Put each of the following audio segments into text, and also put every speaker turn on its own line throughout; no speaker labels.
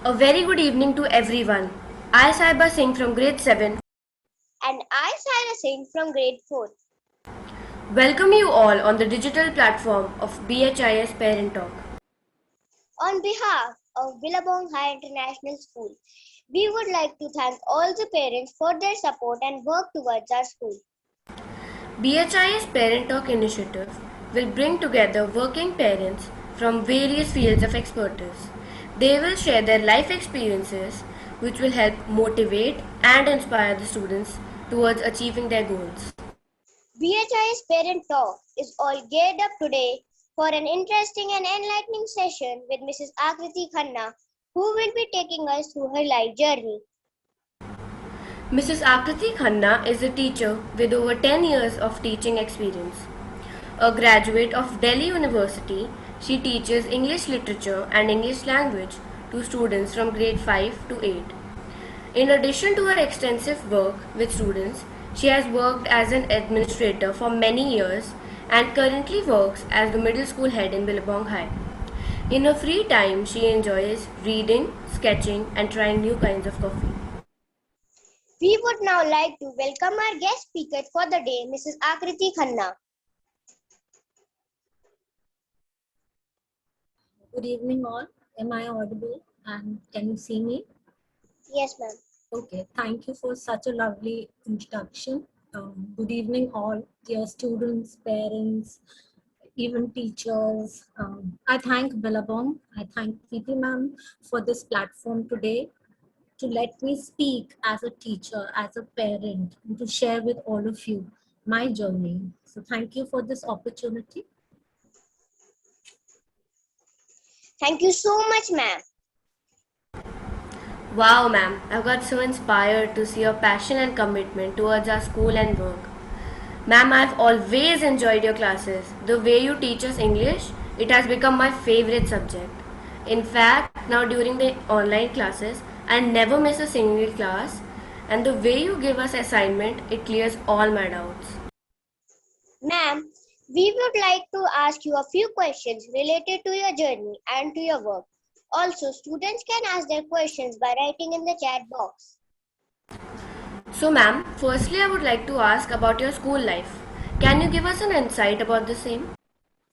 A very good evening to everyone. I, Saiba Singh from grade 7,
And I, Sarah Singh from grade 4.
welcome you all on the digital platform of BHIS Parent Talk.
On behalf of Billabong High International School, we would like to thank all the parents for their support and work towards our school.
BHIS Parent Talk initiative will bring together working parents from various fields of expertise. They will share their life experiences, which will help motivate and inspire the students towards achieving their goals.
BHI's Parent Talk is all geared up today for an interesting and enlightening session with Mrs. Akriti Khanna, who will be taking us through her life journey.
Mrs. Akriti Khanna is a teacher with over 10 years of teaching experience. A graduate of Delhi University, she teaches English literature and English language to students from grade 5 to 8. In addition to her extensive work with students, she has worked as an administrator for many years and currently works as the middle school head in Billabong High. In her free time, she enjoys reading, sketching, and trying new kinds of coffee.
We would now like to welcome our guest speaker for the day, Mrs. Akriti Khanna.
Good evening, all. Am I audible? And can you see me?
Yes, ma'am.
Okay, thank you for such a lovely introduction. Good evening, all, dear students, parents, even teachers. I thank Billabong, I thank Preeti ma'am for this platform today to let me speak as a teacher, as a parent, and to share with all of you my journey. So thank you for this opportunity.
Thank you so much, ma'am.
Wow, ma'am, I've got so inspired to see your passion and commitment towards our school and work. Ma'am, I've always enjoyed your classes. The way you teach us English, it has become my favorite subject. In fact, now during the online classes, I never miss a single class, and the way you give us assignment, it clears all my doubts.
Ma'am, we would like to ask you a few questions related to your journey and to your work. Also, students can ask their questions by writing in the chat box.
So, ma'am, firstly, I would like to ask about your school life. Can you give us an insight about the same?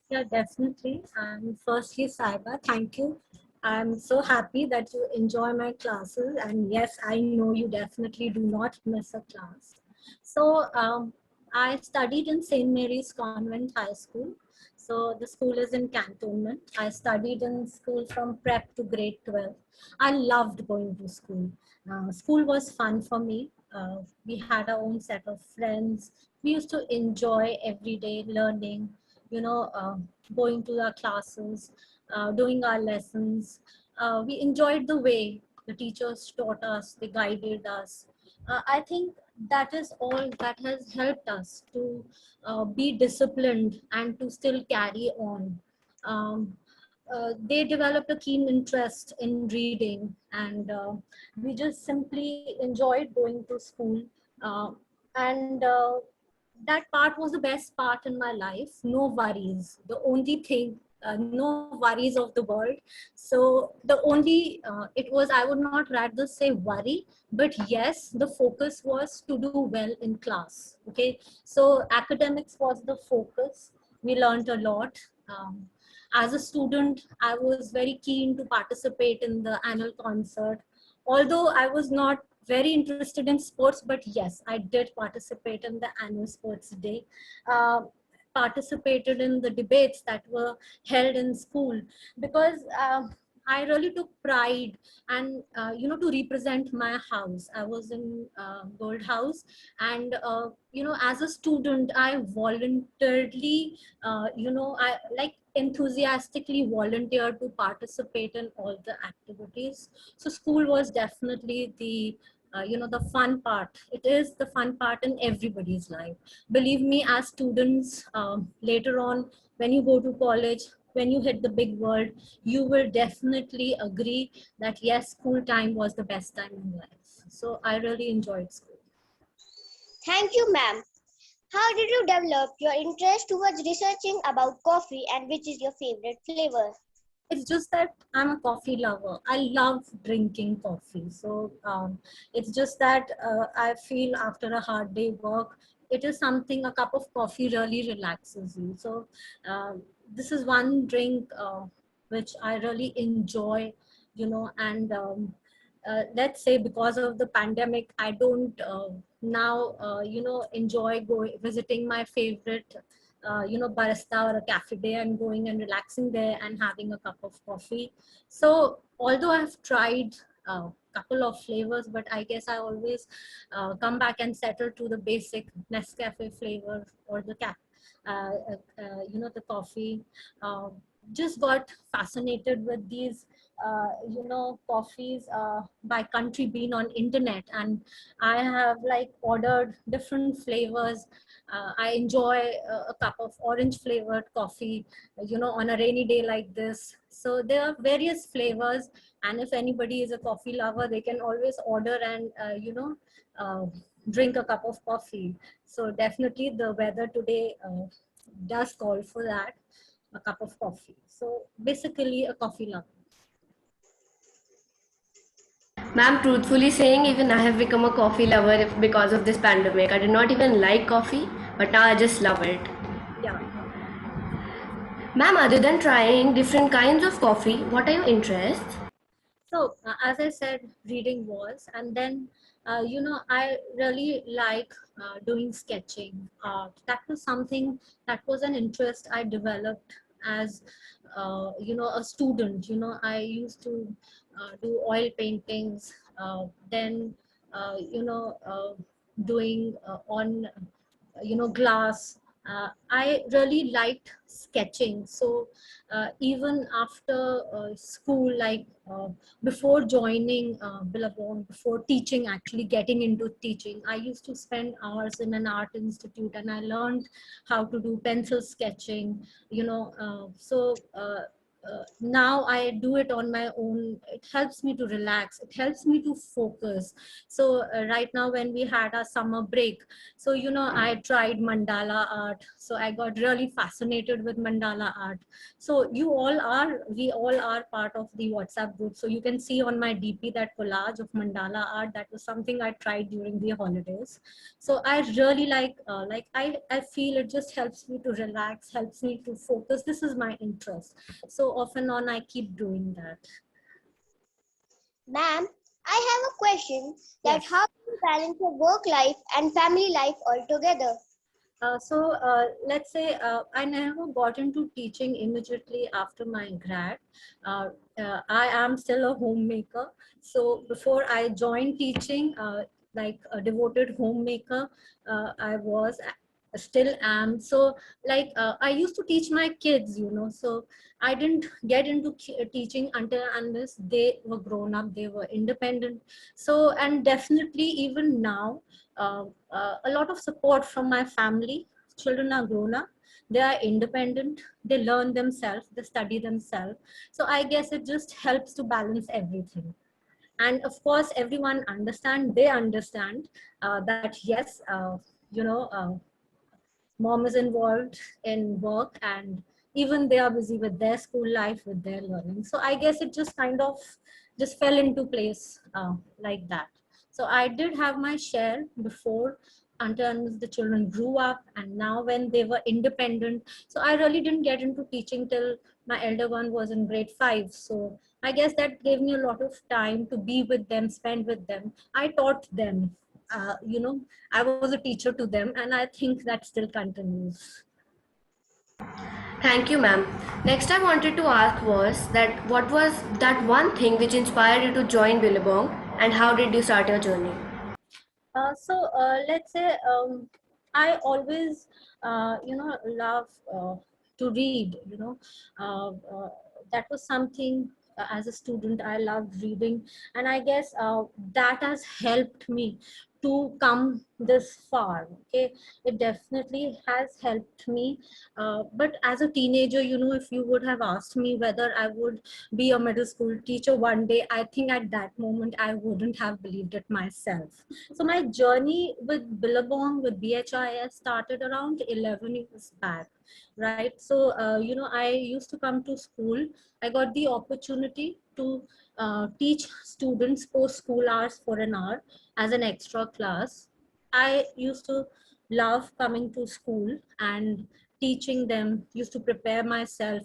Yeah, definitely. And firstly, Saiba, thank you. I'm so happy that you enjoy my classes. And yes, I know you definitely do not miss a class. So I studied in St. Mary's Convent High School. So the school is in Cantonment. I studied in school from prep to grade 12. I loved going to school. School was fun for me. We had our own set of friends. We used to enjoy every day learning, you know, going to our classes, doing our lessons. We enjoyed the way the teachers taught us, they guided us. I think that is all that has helped us to be disciplined and to still carry on. Um, they developed a keen interest in reading, and we just simply enjoyed going to school. And that part was the best part in my life. No worries. The only thing, no worries of the world. So the only, it was, I would not rather say worry, but yes, the focus was to do well in class. Okay. So academics was the focus. We learned a lot. As a student, I was very keen to participate in the annual concert. Although I was not very interested in sports, but yes, I did participate in the annual sports day. Uh, Participated in the debates that were held in school, because I really took pride and to represent my house. I was in Gold House, and as a student, I voluntarily, I like enthusiastically volunteered to participate in all the activities. So school was definitely the fun part. It is the fun part in everybody's life. Believe me, as students, later on, when you go to college, when you hit the big world, you will definitely agree that yes, school time was the best time in life. So I really enjoyed school.
Thank you, ma'am. How did you develop your interest towards researching about coffee and which is your favorite flavor?
It's just that I'm a coffee lover. I love drinking coffee. So it's just that I feel after a hard day work, it is something, a cup of coffee really relaxes you. So this is one drink which I really enjoy, and let's say because of the pandemic, I don't now, enjoy going, visiting my favorite barista or a cafe day and going and relaxing there and having a cup of coffee. So although I've tried a couple of flavors, but I guess I always come back and settle to the basic Nescafe flavor or the the coffee. Uh, just got fascinated with these coffees by Country Bean on internet, and I have like ordered different flavors. I enjoy a cup of orange flavored coffee, on a rainy day like this. So there are various flavors, and if anybody is a coffee lover, they can always order and uh, drink a cup of coffee. So definitely the weather today does call for that, a cup of coffee. So basically a coffee lover.
Ma'am, truthfully saying, even I have become a coffee lover because of this pandemic. I did not even like coffee, but now I just love it.
Yeah.
Ma'am, other than trying different kinds of coffee, what are your interests?
So as I said, reading was, and then I really like doing sketching. That was something, that was an interest I developed as a student. I used to do oil paintings, then doing on glass. I really liked sketching. So even after school, like before joining Billabong, before teaching, actually getting into teaching, I used to spend hours in an art institute, and I learned how to do pencil sketching. Now I do it on my own. It helps me to relax. It helps me to focus. So right now, when we had our summer break, so I tried mandala art. So I got really fascinated with mandala art. So we all are part of the WhatsApp group. So you can see on my DP that collage of mandala art. That was something I tried during the holidays. So I really I feel it just helps me to relax, helps me to focus. This is my interest. So off and on, I keep doing that.
Ma'am, I have a question that
Yes.
how do you balance your work life and family life altogether?
Let's say I never got into teaching immediately after my grad. Uh, I am still a homemaker. So before I joined teaching, like a devoted homemaker, I was, still am. So I used to teach my kids, so I didn't get into teaching until unless they were grown up, they were independent. So, and definitely even now, a lot of support from my family. Children are grown up, they are independent, they learn themselves, they study themselves. So I guess it just helps to balance everything. And of course, everyone they understand that yes, mom is involved in work, and even they are busy with their school life, with their learning. So I guess it just kind of just fell into place like that. So I did have my share before, until the children grew up, and now when they were independent. So I really didn't get into teaching till my elder one was in grade 5. So I guess that gave me a lot of time to be with them, spend with them. I taught them, I was a teacher to them, and I think that still continues.
Thank you, ma'am. Next, I wanted to ask was that what was that one thing which inspired you to join Billabong, and how did you start your journey?
Let's say I always, love to read. Uh, uh, that was something, as a student I loved reading, and I guess that has helped me to come this far. Okay, it definitely has helped me. But as a teenager, if you would have asked me whether I would be a middle school teacher one day, I think at that moment I wouldn't have believed it myself. So my journey with Billabong, with BHIS, started around 11 years back. right? So, I used to come to school. I got the opportunity to teach students post school hours for an hour as an extra class. I used to love coming to school and teaching them, used to prepare myself,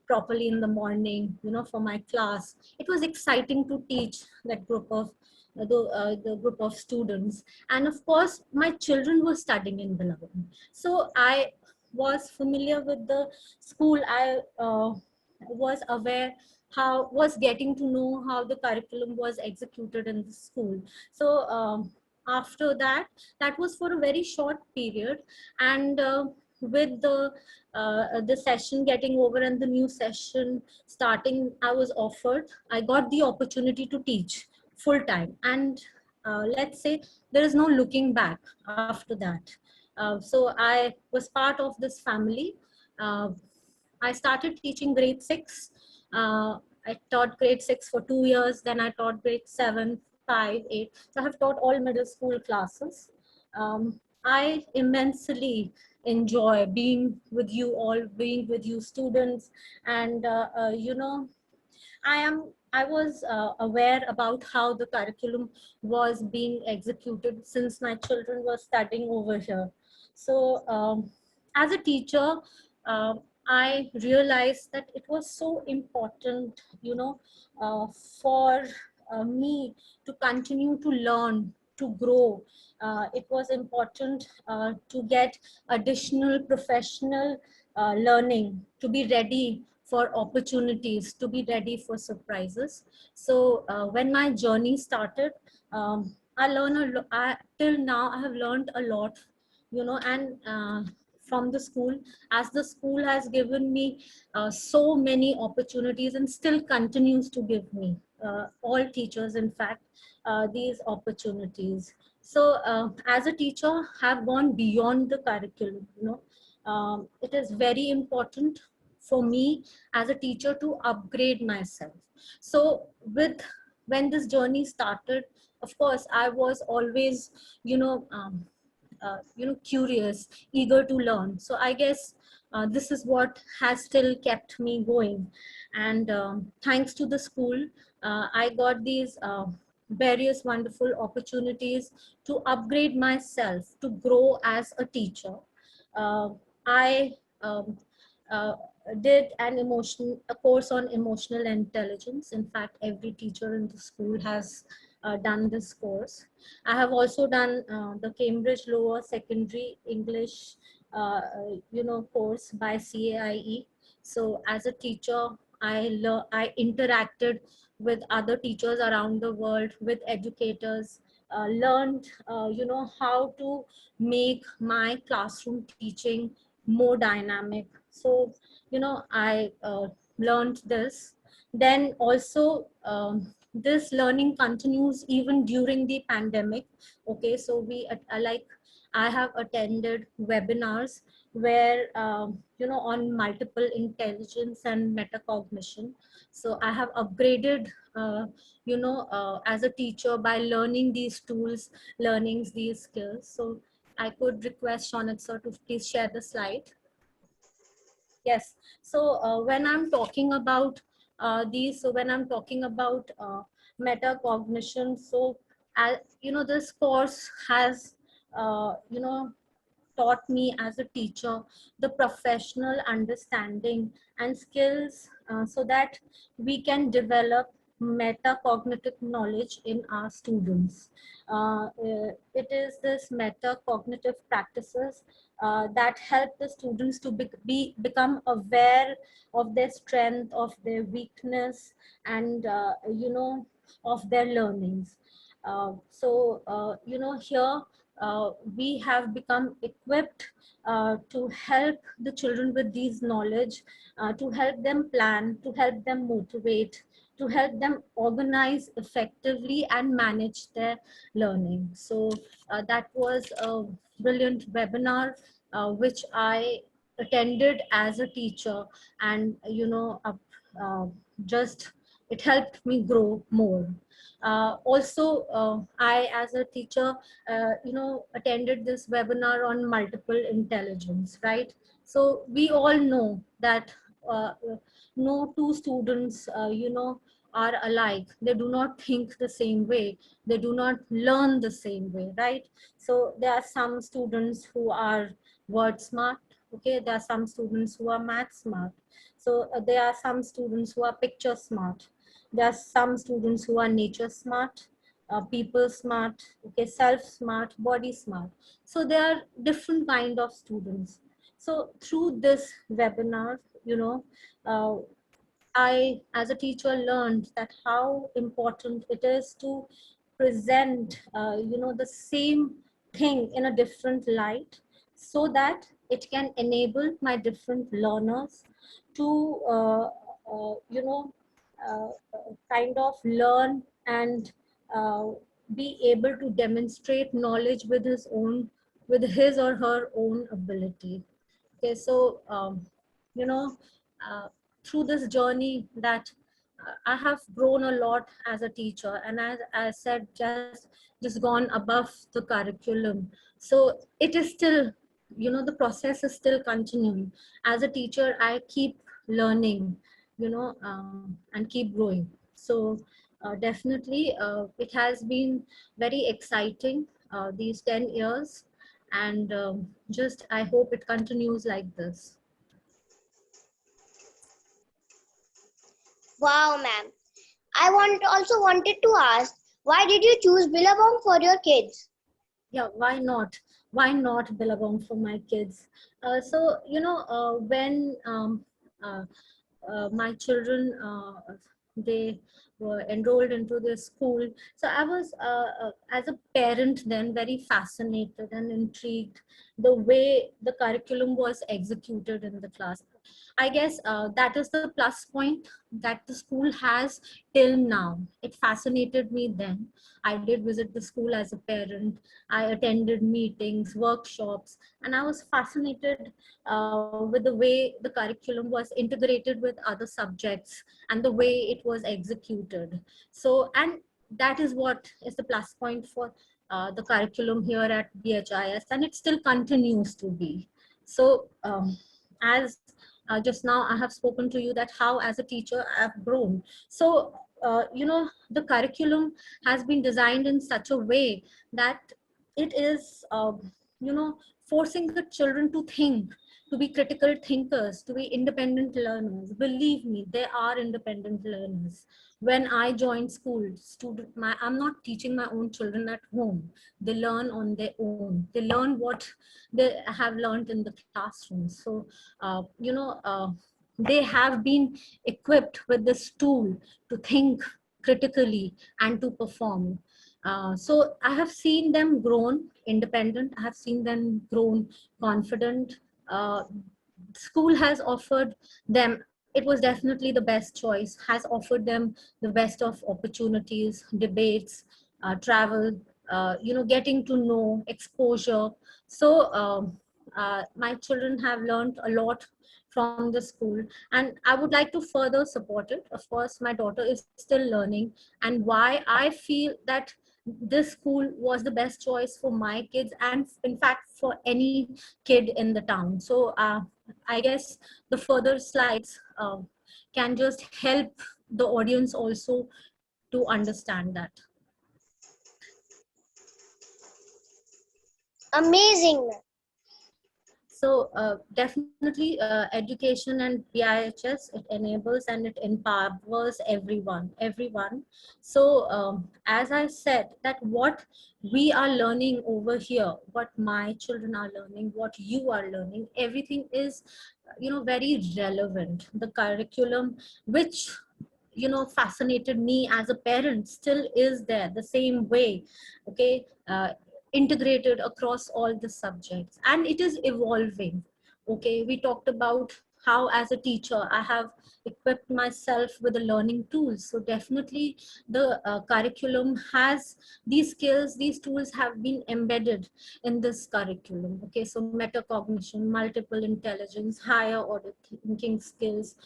properly in the morning, for my class. It was exciting to teach that group of the group of students. And of course, my children were studying in Billabong. So I was familiar with the school. I was aware how was getting to know how the curriculum was executed in the school. So after that, that was for a very short period. And with the session getting over and the new session starting, I was offered, I got the opportunity to teach full time. And let's say there is no looking back after that. So I was part of this family. uh, I started teaching grade 6. I taught grade 6 for 2 years. Then I taught grade 7, 5, 8. So I have taught all middle school classes. I immensely enjoy being with you all, being with you students. And, I was aware about how the curriculum was being executed since my children were studying over here. So as a teacher, uh, I realized that it was so important, for me to continue to learn, to grow. It was important to get additional professional learning, to be ready for opportunities, to be ready for surprises. So when my journey started, I learned till now I have learned a lot, and from the school, as the school has given me so many opportunities and still continues to give me, all teachers in fact, these opportunities. So as a teacher, have gone beyond the curriculum. It is very important for me as a teacher to upgrade myself. So with when this journey started, of course I was always, you know um, curious, eager to learn. So I guess this is what has still kept me going. And thanks to the school, I got these various wonderful opportunities to upgrade myself, to grow as a teacher. I um, uh, did a course on emotional intelligence. In fact, every teacher in the school has done this course. I have also done the Cambridge Lower Secondary English, course by CAIE. So as a teacher, I interacted with other teachers around the world, with educators, learned, how to make my classroom teaching more dynamic. So, I learned this. Then also, this learning continues even during the pandemic. Okay, so I have attended webinars where, on multiple intelligence and metacognition. So I have upgraded, as a teacher by learning these tools, learning these skills. So I could request Shaunak sir to please share the slide. Yes. So when I'm talking about so when I'm talking about metacognition, so this course has taught me as a teacher the professional understanding and skills, so that we can develop metacognitive knowledge in our students. It is this metacognitive practices that help the students to become aware of their strength, of their weakness, and of their learnings. Here we have become equipped to help the children with these knowledge, to help them plan, to help them motivate, to help them organize effectively and manage their learning. So that was a brilliant webinar which I attended as a teacher, and just it helped me grow more. Also, I as a teacher, attended this webinar on multiple intelligence, right? So we all know that uh, no two students, are alike. They do not think the same way. They do not learn the same way, right? So there are some students who are word smart. Okay, there are some students who are math smart. So there are some students who are picture smart. There are some students who are nature smart, people smart, okay, self smart, body smart. So there are different kind of students. So through this webinar, uh, I, as a teacher, learned that how important it is to present, the same thing in a different light, so that it can enable my different learners to, kind of learn and uh, be able to demonstrate knowledge with his or her own ability. Okay, so you know uh, through this journey that I have grown a lot as a teacher, and as I said, just gone above the curriculum. So it is still, the process is still continuing. As a teacher, I keep learning, and keep growing. So definitely, it has been very exciting these 10 years, and just I hope it continues like this.
Wow, ma'am. Also wanted to ask, why did you choose Billabong for your kids?
Yeah, why not Billabong for my kids? So when uh, my children, they were enrolled into this school, so I was, as a parent, then very fascinated and intrigued the way the curriculum was executed in the class. I guess that is the plus point that the school has till now. It fascinated me then. I did visit the school as a parent. I attended meetings, workshops, and I was fascinated with the way the curriculum was integrated with other subjects and the way it was executed. So, and that is what is the plus point for the curriculum here at BHIS, and it still continues to be. So, as just now I have spoken to you that how as a teacher I have grown. So, the curriculum has been designed in such a way that it is, forcing the children to think, to be critical thinkers, to be independent learners. Believe me, they are independent learners. When I joined school, I'm not teaching my own children at home. They learn on their own. They learn what they have learned in the classroom. So, they have been equipped with this tool to think critically and to perform. So I have seen them grown independent. I have seen them grown confident. Uh, School has offered them, it was definitely the best choice, has offered them the best of opportunities, debates, travel, getting to know, exposure. So my children have learned a lot from the school, and I would like to further support it. Of course, my daughter is still learning, and why I feel that this school was the best choice for my kids, and in fact for any kid in the town. So I guess the further slides can just help the audience also to understand that.
Amazing, ma'am.
So definitely education and BIHS, it enables and it empowers everyone. So as I said, that what we are learning over here, what my children are learning, what you are learning, everything is, very relevant. The curriculum, which fascinated me as a parent, still is there the same way. Okay, integrated across all the subjects, and it is evolving. Okay, we talked about how as a teacher I have equipped myself with the learning tools. So definitely the curriculum has these skills, these tools have been embedded in this curriculum. Okay, so metacognition, multiple intelligence, higher order thinking skills,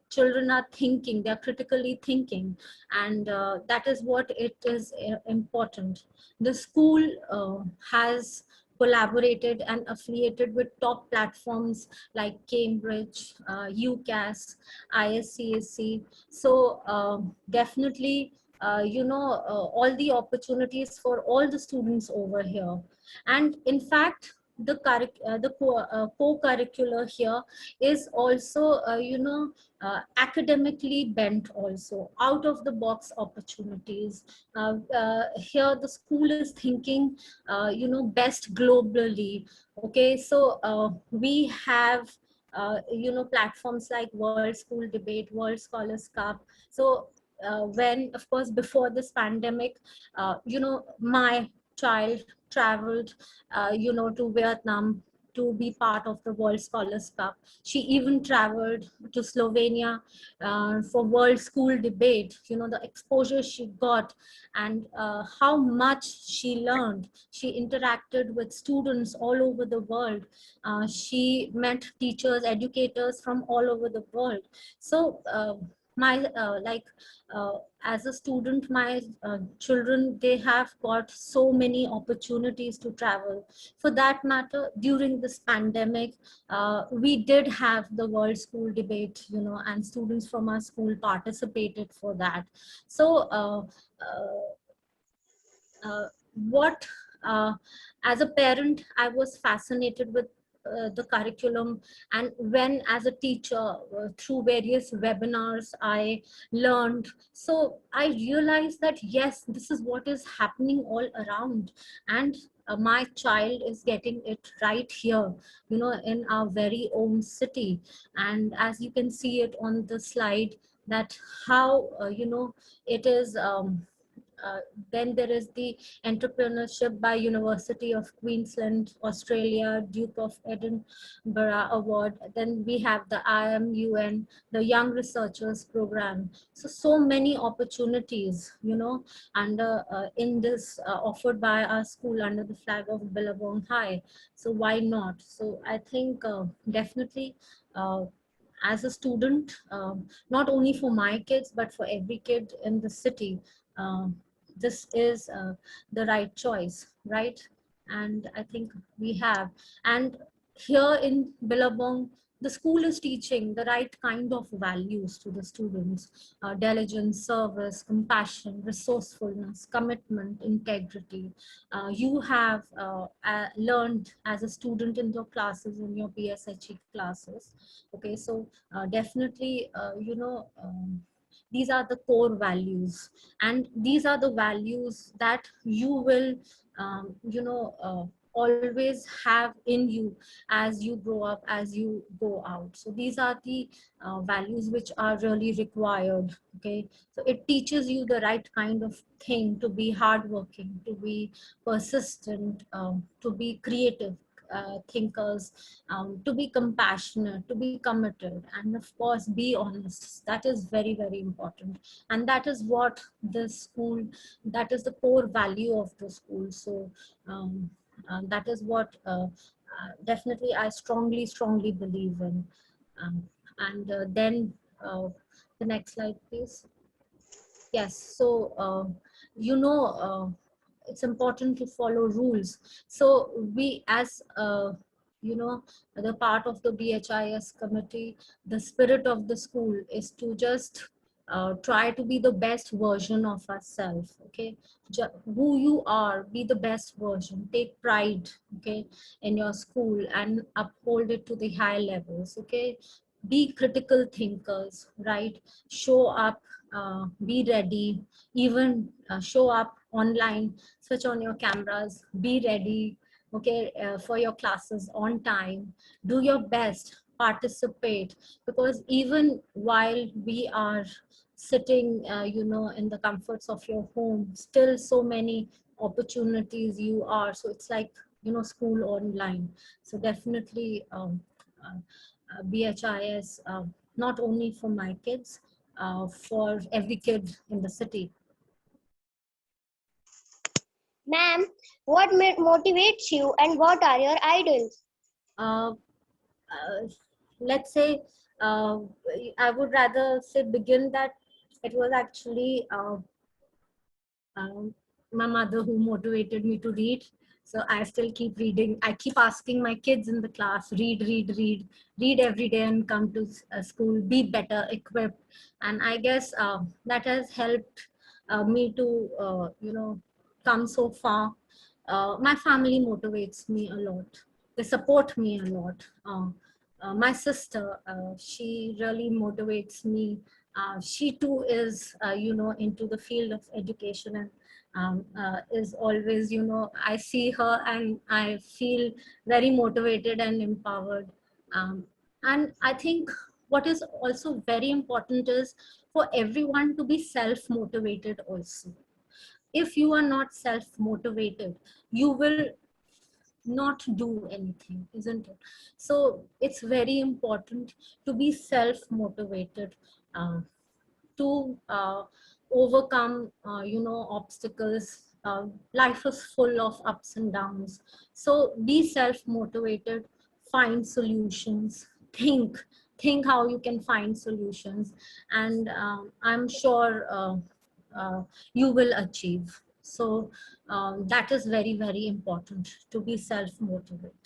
children are thinking, they're critically thinking, and that is what it is important. The school has collaborated and affiliated with top platforms like Cambridge, UCAS, ISCSC. So definitely, all the opportunities for all the students over here. And in fact, the co-curricular here is also, academically bent, also out of the box opportunities. Here the school is thinking, best globally. Okay, so we have platforms like World School Debate, World Scholars Cup. So when, of course, before this pandemic, my child traveled to Vietnam to be part of the World Scholars Cup. She even traveled to Slovenia for World School Debate. The exposure she got, and how much she learned. She interacted with students all over the world. She met teachers, educators from all over the world. So my as a student, my children, they have got so many opportunities to travel. For that matter, during this pandemic, we did have the World School Debate, and students from our school participated for that. So what as a parent, I was fascinated with the curriculum, and when as a teacher, through various webinars, I learned. So I realized that yes, this is what is happening all around, and my child is getting it right here, in our very own city. And as you can see it on the slide, that how it is uh, then there is the Entrepreneurship by University of Queensland, Australia, Duke of Edinburgh Award. Then we have the IMUN, the Young Researchers Program. So many opportunities, under in this offered by our school under the flag of Billabong High. So why not? So I think definitely. As a student, not only for my kids, but for every kid in the city, um, this is the right choice, right? And I think we have. And here in Billabong, the school is teaching the right kind of values to the students: diligence, service, compassion, resourcefulness, commitment, integrity. You have learned as a student in your classes, in your PSHE classes. Okay, so definitely, these are the core values, and these are the values that you will always have in you as you grow up, as you go out. So these are the values which are really required. Okay, so it teaches you the right kind of thing: to be hardworking, to be persistent, to be creative thinkers, to be compassionate, to be committed, and of course be honest. That is very, very important, and that is what the school, that is the core value of the school. So that is what definitely I strongly believe in. And then the next slide, please. Yes, so it's important to follow rules. So we, as the part of the BHIS committee, the spirit of the school is to just try to be the best version of ourselves. Okay, who you are, be the best version. Take pride, okay, in your school and uphold it to the high levels. Okay, be critical thinkers, right? Show up, be ready, even show up online, switch on your cameras, be ready, okay, for your classes on time, do your best, participate, because even while we are sitting, in the comforts of your home, still so many opportunities you are. So it's like, school online. So definitely, BHIS, not only for my kids, for every kid in the city.
Ma'am, what motivates you and what are your idols?
Uh, let's say, I would rather say begin that it was actually um, my mother who motivated me to read. So I still keep reading. I keep asking my kids in the class, read every day and come to school, be better equipped. And I guess that has helped me to, come so far. My family motivates me a lot. They support me a lot. My sister, she really motivates me. She too is, into the field of education, and is always, I see her and I feel very motivated and empowered. And I think what is also very important is for everyone to be self motivated also. If you are not self motivated, you will not do anything, isn't it? So it's very important to be self motivated, uh, to overcome, obstacles. Life is full of ups and downs. So be self motivated, find solutions, think how you can find solutions, and I'm sure you will achieve. So that is very, very important, to be self motivated.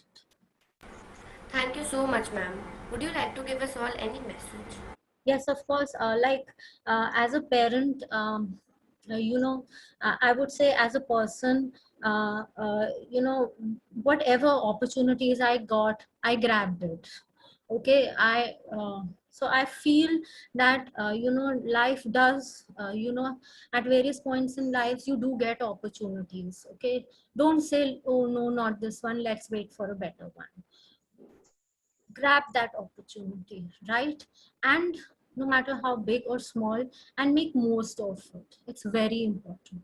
Thank you so much, ma'am. Would you like to give us all any message?
Yes, of course. As a parent, I would say, as a person, whatever opportunities I got, I grabbed it. Okay, so I feel that, life does, at various points in lives, you do get opportunities. Okay, don't say, oh no, not this one. Let's wait for a better one. Grab that opportunity, right? And no matter how big or small, and make most of it. It's very important.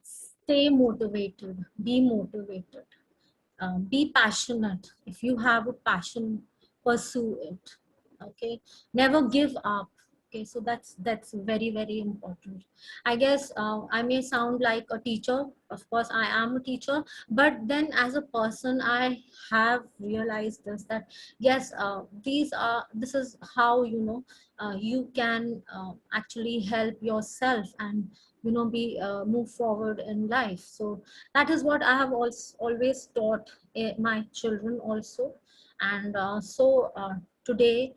Stay motivated, be motivated, be passionate. If you have a passion, pursue it. Okay, never give up. Okay, so that's very, very important. I guess I may sound like a teacher. Of course I am a teacher, but then as a person I have realized this, that yes, this is how, you can actually help yourself, and be move forward in life. So that is what I have also always taught my children also. And today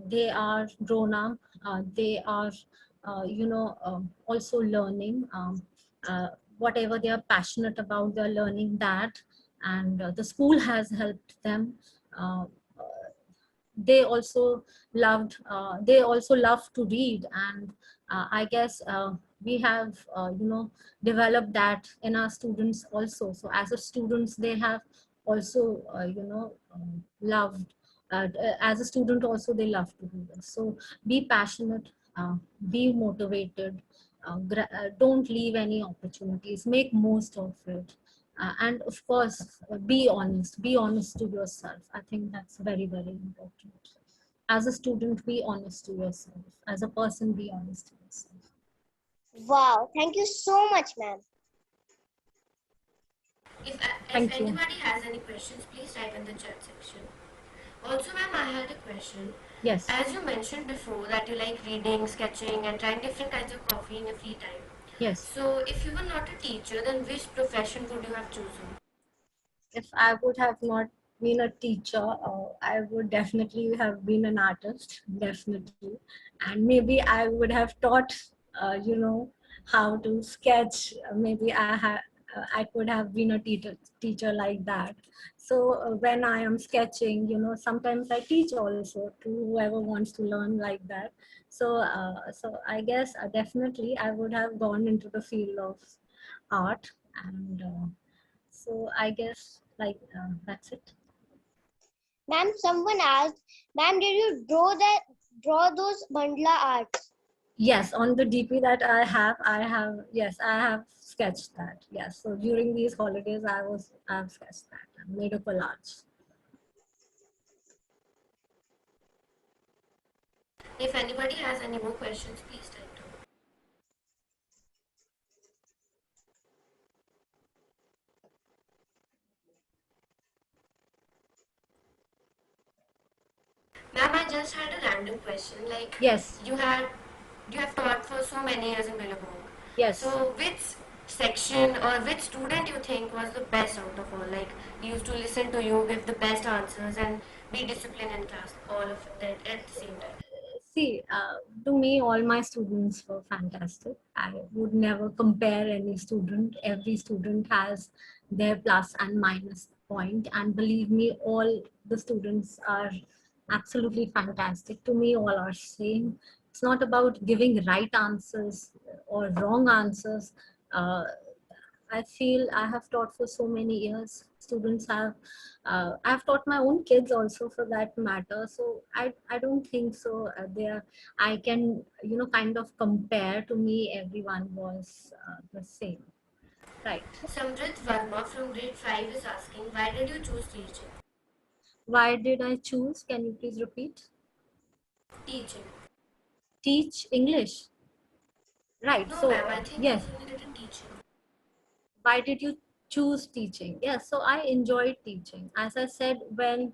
they are grown up. They are also learning, uh, whatever they are passionate about, they're learning that. And the school has helped them. uh, they also they also love to read. And I guess we have developed that in our students also. So as a students, they have also loved, as a student also they love to do this. So be passionate, be motivated, don't leave any opportunities, make most of it. And of course, be honest to yourself. I think that's very, very important. As a student, be honest to yourself. As a person, be honest to yourself.
Wow, thank you so much, ma'am.
If
Thank you.
anybody has any questions, please type in the chat section. Also, ma'am, I had a question.
Yes.
As you mentioned before that you like reading, sketching, and trying different kinds of coffee in your free time.
Yes.
So, if you were not a teacher, then which profession would you have chosen?
If I would have not been a teacher, I would definitely have been an artist, definitely. And maybe I would have taught, how to sketch. Maybe I could have been a teacher like that. So when I am sketching, sometimes I teach also to whoever wants to learn like that. So, so I guess definitely I would have gone into the field of art. And so I guess that's it.
Ma'am, someone asked, ma'am, did you draw those mandala arts?
Yes, on the DP that yes, I have sketched that. Yes, so during these holidays, I have sketched that and made a collage.
If anybody has any more questions, please type down. Ma'am, I just had a random question. Like,
Yes.
you have taught for so many years in Billabong.
Yes.
So, which section or which student you think was the best out of all? Like, used to listen to you, give the best answers, and be disciplined in class, all of that at the same time.
See, to me, all my students were fantastic. I would never compare any student. Every student has their plus and minus point, and believe me, all the students are absolutely fantastic. To me, all are same. It's not about giving right answers or wrong answers. Uh, I feel I have taught for so many years. Students have, I've taught my own kids also for that matter. So I don't think so. I can, kind of compare. To me, everyone was the same. Right.
Samrit Verma from grade 5 is asking, why did you choose teaching?
Why did I choose? Can you please repeat?
Teaching.
Teach English. Right.
No,
So,
ma'am, I think
yes.
it's related to teaching.
Why did you choose teaching? Yes, so I enjoyed teaching. As I said, when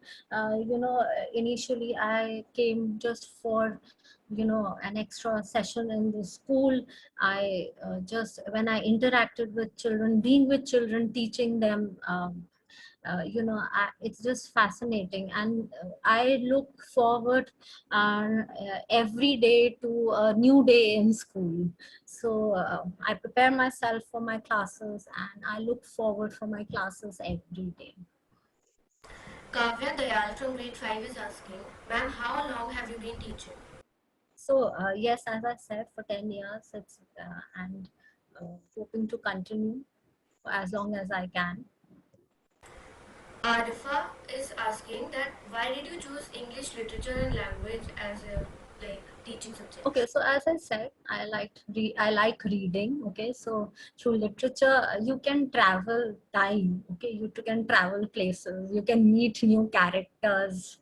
initially I came just for an extra session in the school. I just when I interacted with children, being with children, teaching them, it's just fascinating, and I look forward every day to a new day in school. So I prepare myself for my classes, and I look forward for my classes every day.
Kavya Dayal from grade 5 is asking, ma'am, how long have you been teaching?
So yes, as I said, for 10 years, it's and hoping to continue for as long as I can.
Arifa is asking that why did you choose English literature and language as a teaching subject?
Okay, so as I said, I like reading. Okay, so through literature, you can travel time. Okay, you can travel places. You can meet new characters.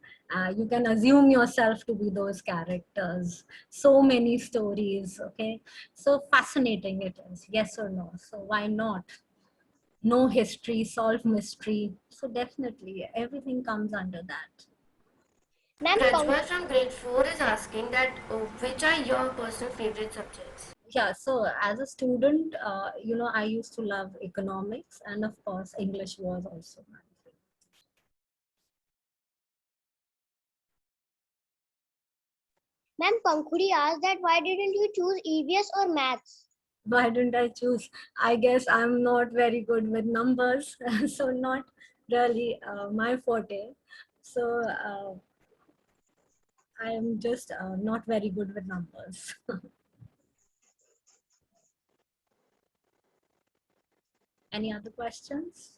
You can assume yourself to be those characters. So many stories. Okay, so fascinating it is. Yes or no? So why not? Know history, solve mystery. So definitely, everything comes under that.
Ma'am,
Prajwal from grade 4 is asking that which are your personal favorite subjects?
Yeah, so as a student, I used to love economics, and of course English was also my favorite.
Ma'am Pankhuri asked that why didn't you choose EVS or maths?
Why didn't I choose? I guess I'm not very good with numbers, so not really my forte. So I'm just not very good with numbers. Any other questions?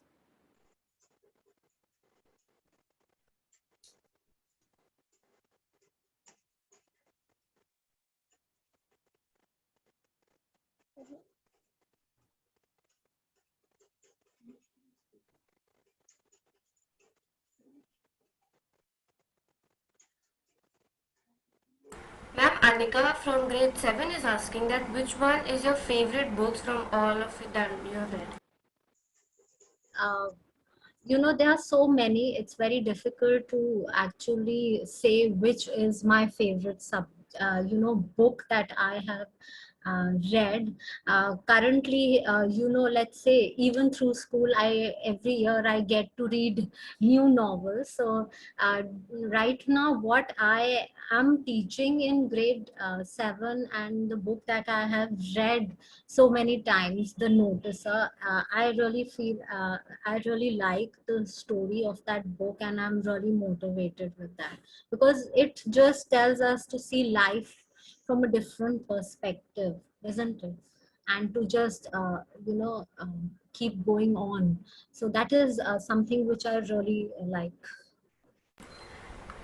Ma'am Anika from grade 7 is asking that which one is your favorite books from all of it that you have read?
Uh, there are so many. It's very difficult to actually say which is my favorite book that I have read. Currently, let's say even through school, I every year I get to read new novels. So uh, right now, what I am teaching in grade 7, and the book that I have read so many times, The Noticer, I really feel I really like the story of that book, and I'm really motivated with that, because it just tells us to see life from a different perspective, isn't it? And to just keep going on. So that is something which I really like.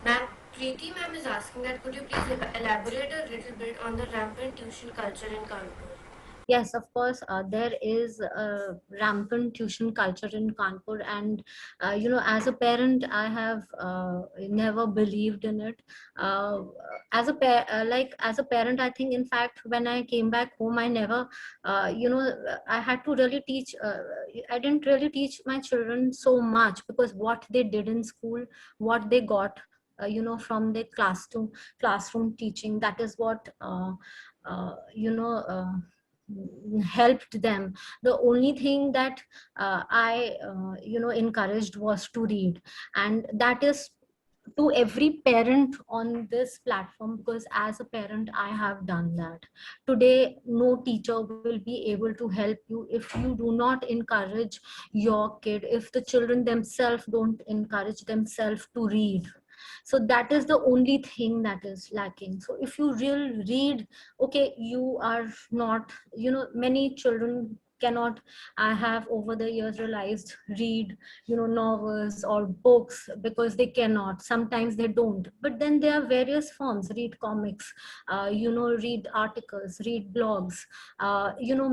Ma'am Preeti ma'am is asking that could you please elaborate a little bit on the rampant tuition culture in Kanpur?
Yes, of course, there is a rampant tuition culture in Kanpur, and as a parent, I have never believed in it. As a parent, I think, in fact, when I came back home, I never, I had to really teach. I didn't really teach my children so much, because what they did in school, what they got, from the classroom teaching, that is what. Uh, you know. helped them. The only thing that I encouraged was to read, and that is to every parent on this platform, because as a parent I have done that. Today no teacher will be able to help you if you do not encourage your kid, if the children themselves don't encourage themselves to read. So that is the only thing that is lacking. So if you really read, okay, you are not, many children cannot, I have over the years realized, read novels or books because they cannot, sometimes they don't, but then there are various forms. Read comics, read articles, read blogs,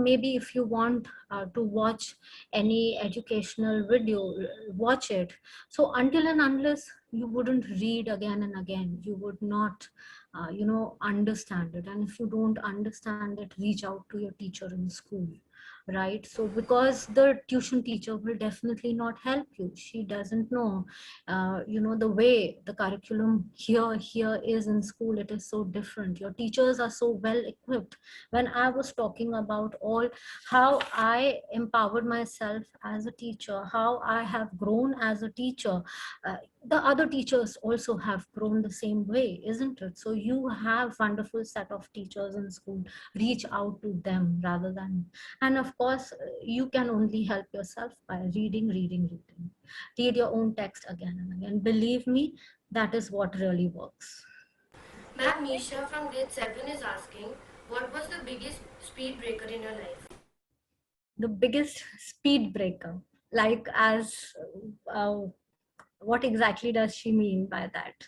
maybe if you want to watch any educational video, watch it. So until and unless you wouldn't read again and again, you would not understand it. And if you don't understand it, reach out to your teacher in school, right? So because the tuition teacher will definitely not help you, she doesn't know the way the curriculum here is in school. It is so different. Your teachers are so well equipped. When I was talking about all how I empowered myself as a teacher, how I have grown as a teacher, the other teachers also have grown the same way, isn't it? So you have wonderful set of teachers in school. Reach out to them rather than, and of course you can only help yourself by reading. Read your own text again and again. Believe me, that is what really works.
Ma'am Nisha from grade 7 is asking, what was the biggest speed breaker in your life?
The biggest speed breaker, like, as uh, what exactly does she mean by that?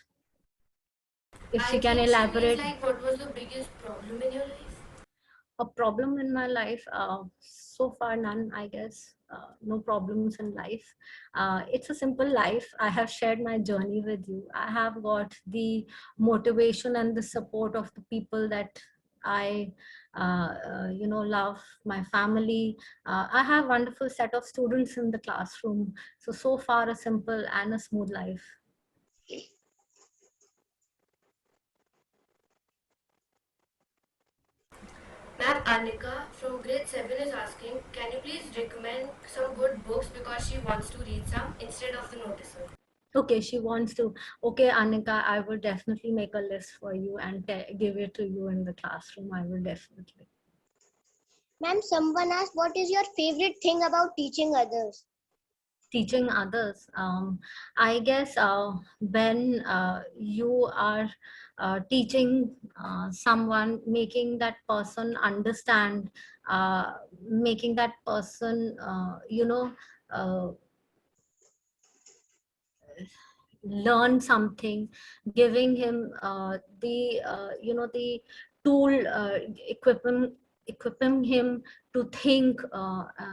If
I
she can
think she means
elaborate.
like what was the biggest problem in your life?
A problem in my life, so far none, I guess. No problems in life. It's a simple life. I have shared my journey with you. I have got the motivation and the support of the people that I love, my family. I have wonderful set of students in the classroom. So far a simple and a smooth life.
Ma'am Annika from grade 7 is asking, can you please recommend some good books because she wants to read some instead of the notices?
Okay, she wants to. Okay, Anika, I will definitely make a list for you and give it to you in the classroom. I will definitely.
Ma'am, someone asked, what is your favorite thing about teaching others?
Teaching others. I guess when you are teaching someone, making that person understand, making that person, uh, learn something, giving him the tool, equipping him to think,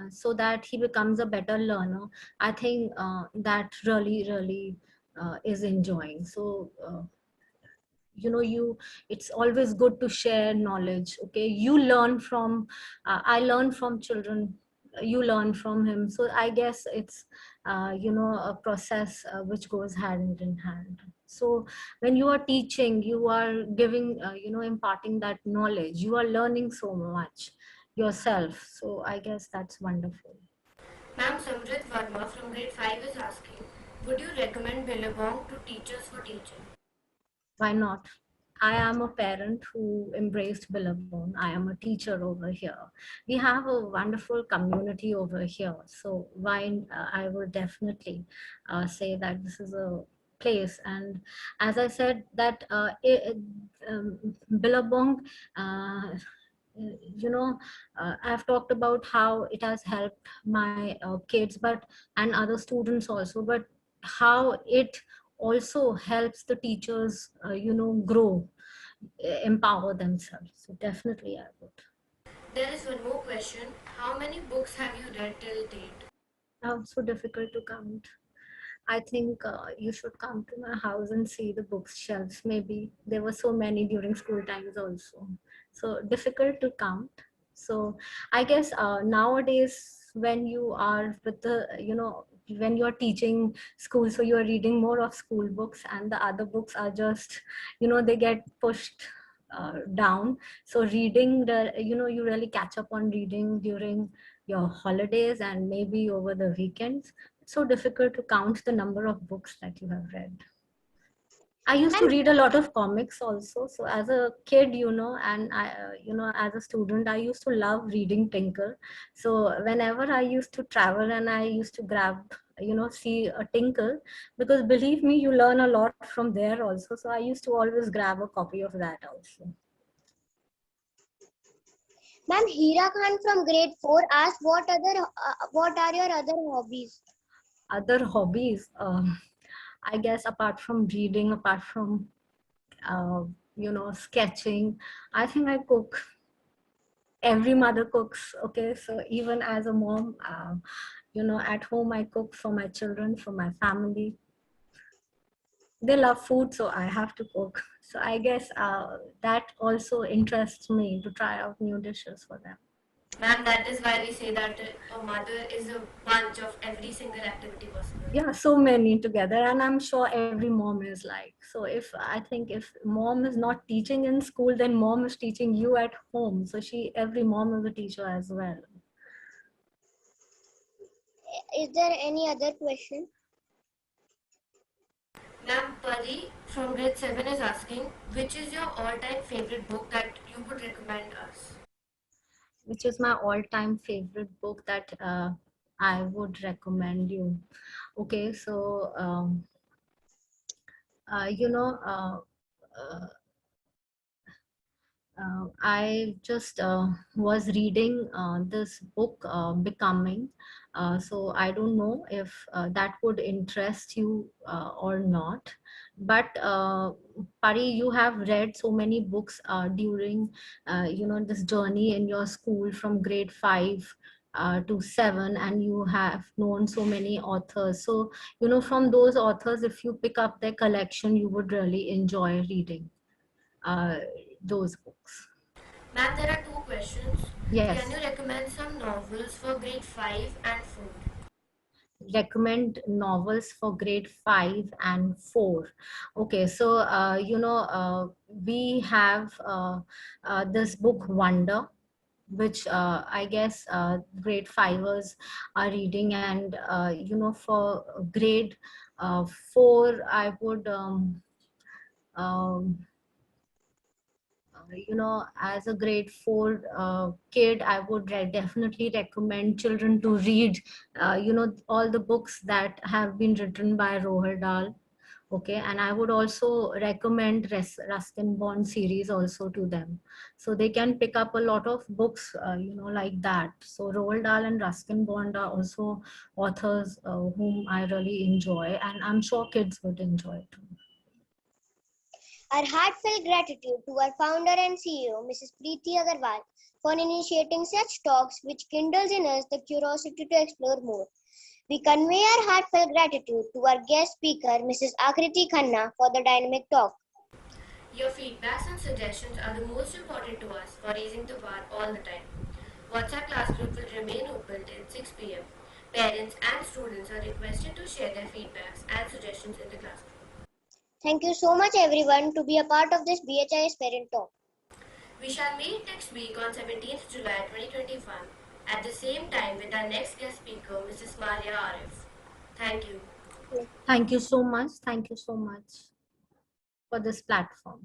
so that he becomes a better learner. I think that really is enjoying. So you, it's always good to share knowledge. Okay, you learn from, I learn from children, you learn from him. So I guess it's a process which goes hand in hand. So when you are teaching, you are giving, imparting that knowledge, you are learning so much yourself. So I guess that's wonderful.
Ma'am Samrit Verma from grade 5 is asking, would you recommend Billabong to teachers for teaching?
Why not? I am a parent who embraced Billabong. I am a teacher over here. We have a wonderful community over here. So why, I would definitely say that this is a place. And as I said, that Billabong, I've talked about how it has helped my kids, but and other students also, but how it also helps the teachers grow, empower themselves. So definitely I would.
There is one more question. How many books have you read till date?
So difficult to count. I think you should come to my house and see the bookshelves. Maybe there were so many during school times also. So difficult to count. So I guess nowadays when you are with the, when you're teaching school, so you're reading more of school books, and the other books are just, they get pushed down. So reading, you really catch up on reading during your holidays and maybe over the weekends. It's so difficult to count the number of books that you have read. I used to
Ma'am,
read a lot of comics also. So as a kid, and as a student, I used to love reading Tinker. So whenever I used to travel and I used to grab, see a Tinker, because believe me, you learn a lot from there also. So I used to always grab a copy of that also.
Ma'am, Hira Khan from grade 4 asked what are your other hobbies?
Other hobbies, I guess, apart from reading, apart from uh, sketching, I think I cook. Every mother cooks. Okay, so even as a mom, at home I cook for my children, for my family. They love food, so I have to cook. So I guess that also interests me to try out new dishes for them.
Ma'am, that is why we say that a mother is a bunch of every single activity possible.
Yeah, so many together, and I'm sure every mom is like. So if mom is not teaching in school, then mom is teaching you at home. So every mom is a teacher as well.
Is there any other question?
Ma'am, Pari from grade 7 is asking, which is your all-time favorite book that you would recommend us?
Which is my all-time favorite book that I would recommend you. Okay, so you know, uh, I just was reading this book, Becoming. So I don't know if that would interest you or not. But Pari, you have read so many books during, this journey in your school from grade 5 to 7, and you have known so many authors. So, from those authors, if you pick up their collection, you would really enjoy reading uh, those books.
Ma'am, there are two questions. Can
Yes,
you recommend some novels for grade 5 and 4?
recommend novels for grade 5 and 4. Okay, so we have this book Wonder, which I guess grade 5ers are reading, and for grade 4, I would um, as a grade 4 kid, I would definitely recommend children to read, all the books that have been written by Roald Dahl. Okay, and I would also recommend Ruskin Bond series also to them, so they can pick up a lot of books, like that. So Roald Dahl and Ruskin Bond are also authors whom I really enjoy, and I'm sure kids would enjoy too.
Our heartfelt gratitude to our founder and CEO, Mrs. Preeti Agarwal, for initiating such talks which kindles in us the curiosity to explore more. We convey our heartfelt gratitude to our guest speaker, Mrs. Akriti Khanna, for the dynamic talk.
Your feedbacks and suggestions are the most important to us for raising the bar all the time. WhatsApp class group will remain open till 6 p.m. Parents and students are requested to share their feedbacks and suggestions in the class group.
Thank you so much, everyone, to be a part of this BHIS Parent Talk.
We shall meet next week on 17th July 2021 at the same time with our next guest speaker, Mrs. Maria Arif. Thank you.
Thank you so much. Thank you so much for this platform.